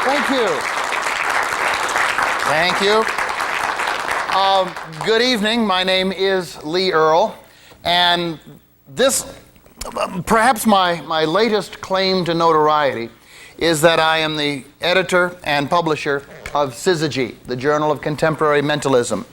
Thank you. Thank you. Good evening. My name is Lee Earl, and this, perhaps my latest claim to notoriety is that I am the editor and publisher of Syzygy, the Journal of Contemporary Mentalism.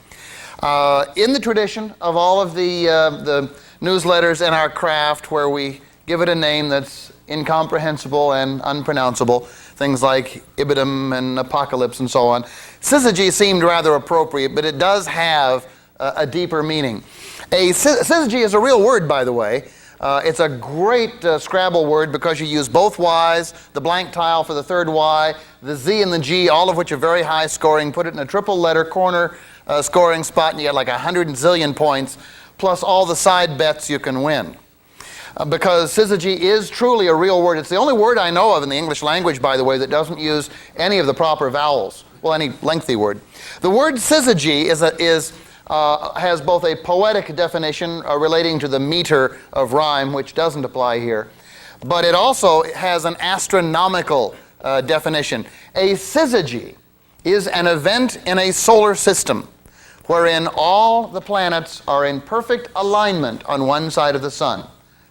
In the tradition of all of the newsletters in our craft where we give it a name that's incomprehensible and unpronounceable, things like Ibidem and Apocalypse and so on, Syzygy seemed rather appropriate, but it does have a deeper meaning. Syzygy is a real word, by the way. It's a great Scrabble word because you use both Y's, the blank tile for the third Y, the Z and the G, all of which are very high scoring. Put it in a triple letter corner scoring spot and you get like 100 zillion points, plus all the side bets you can win. Because syzygy is truly a real word. It's the only word I know of in the English language, by the way, that doesn't use any of the proper vowels. Well, any lengthy word. The word syzygy has both a poetic definition relating to the meter of rhyme, which doesn't apply here, but it also has an astronomical definition. A syzygy is an event in a solar system wherein all the planets are in perfect alignment on one side of the sun.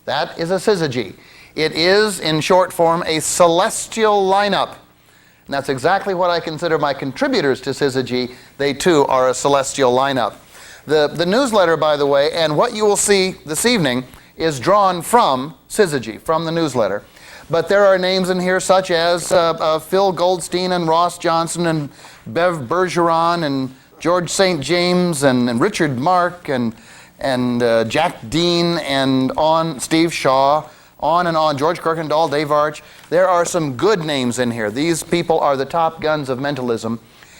That is a syzygy. It is, in short form, a celestial lineup. And that's exactly what I consider my contributors to Syzygy. They, too, are a celestial lineup. The newsletter, by the way, and what you will see this evening is drawn from Syzygy, from the newsletter. But there are names in here such as Phil Goldstein and Ross Johnson and Bev Bergeron and George St. James and Richard Mark and Jack Dean and on Steve Shaw, on and on, George Kirkendall, Dave Arch. There are some good names in here. These people are the top guns of mentalism,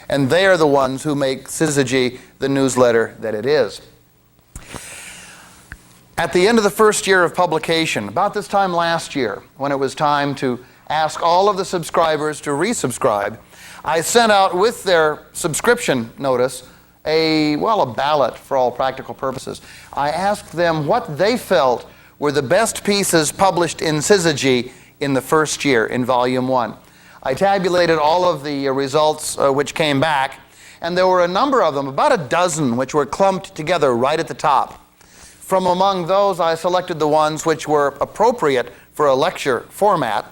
and they are the ones who make Syzygy the newsletter that it is. At the end of the first year of publication, about this time last year, when it was time to ask all of the subscribers to resubscribe, I sent out with their subscription notice a ballot for all practical purposes. I asked them what they felt were the best pieces published in Syzygy in the first year, in Volume 1. I tabulated all of the results which came back, and there were a number of them, about a dozen, which were clumped together right at the top. From among those, I selected the ones which were appropriate for a lecture format,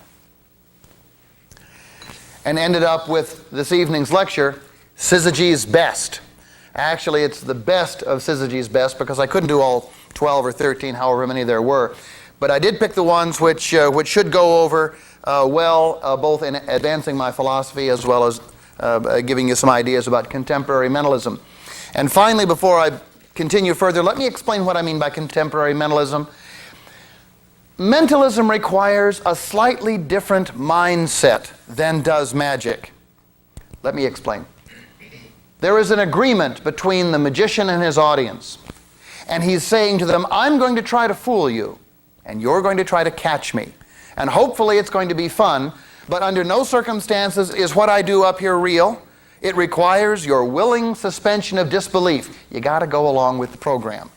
and ended up with this evening's lecture, Syzygy's Best. Actually, it's the best of Syzygy's best because I couldn't do all 12 or 13, however many there were. But I did pick the ones which should go over both in advancing my philosophy as well as giving you some ideas about contemporary mentalism. And finally, before I continue further, let me explain what I mean by contemporary mentalism. Mentalism requires a slightly different mindset than does magic. Let me explain. There is an agreement between the magician and his audience. And he's saying to them, I'm going to try to fool you, and you're going to try to catch me. And hopefully it's going to be fun, but under no circumstances is what I do up here real. It requires your willing suspension of disbelief. You got to go along with the program.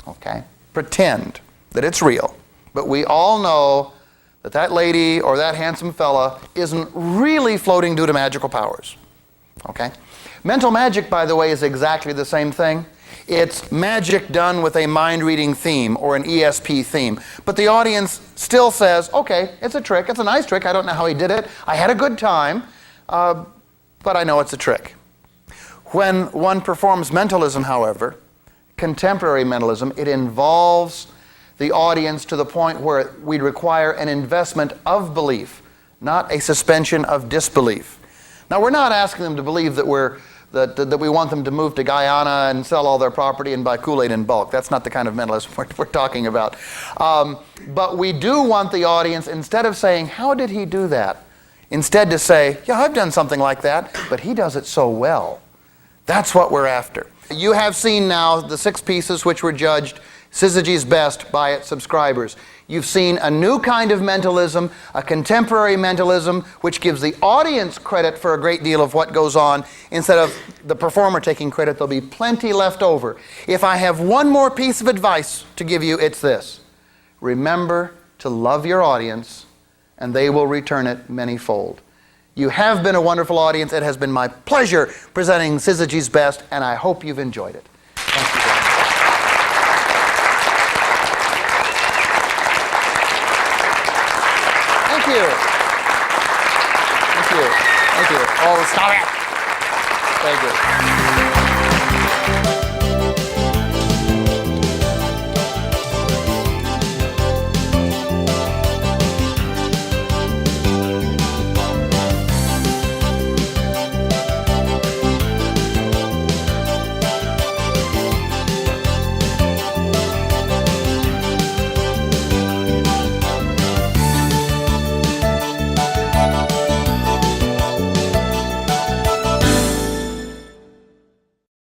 Okay? Pretend that it's real. But we all know that that lady or that handsome fella isn't really floating due to magical powers. Okay? Mental magic, by the way, is exactly the same thing. It's magic done with a mind-reading theme or an ESP theme. But the audience still says, okay, it's a trick. It's a nice trick. I don't know how he did it. I had a good time, but I know it's a trick. When one performs mentalism, however, contemporary mentalism, it involves the audience to the point where we'd require an investment of belief, not a suspension of disbelief. Now, we're not asking them to believe that we want them to move to Guyana and sell all their property and buy Kool-Aid in bulk. That's not the kind of mentalism we're talking about. But we do want the audience, instead of saying, how did he do that? Instead to say, yeah, I've done something like that, but he does it so well. That's what we're after. You have seen now the 6 pieces which were judged Syzygy's Best by its subscribers. You've seen a new kind of mentalism, a contemporary mentalism, which gives the audience credit for a great deal of what goes on. Instead of the performer taking credit, there'll be plenty left over. If I have one more piece of advice to give you, it's this. Remember to love your audience, and they will return it many-fold. You have been a wonderful audience. It has been my pleasure presenting Syzygy's Best, and I hope you've enjoyed it. Thank you very much. Thank you. Thank you. Thank you. Oh, stop it. Thank you.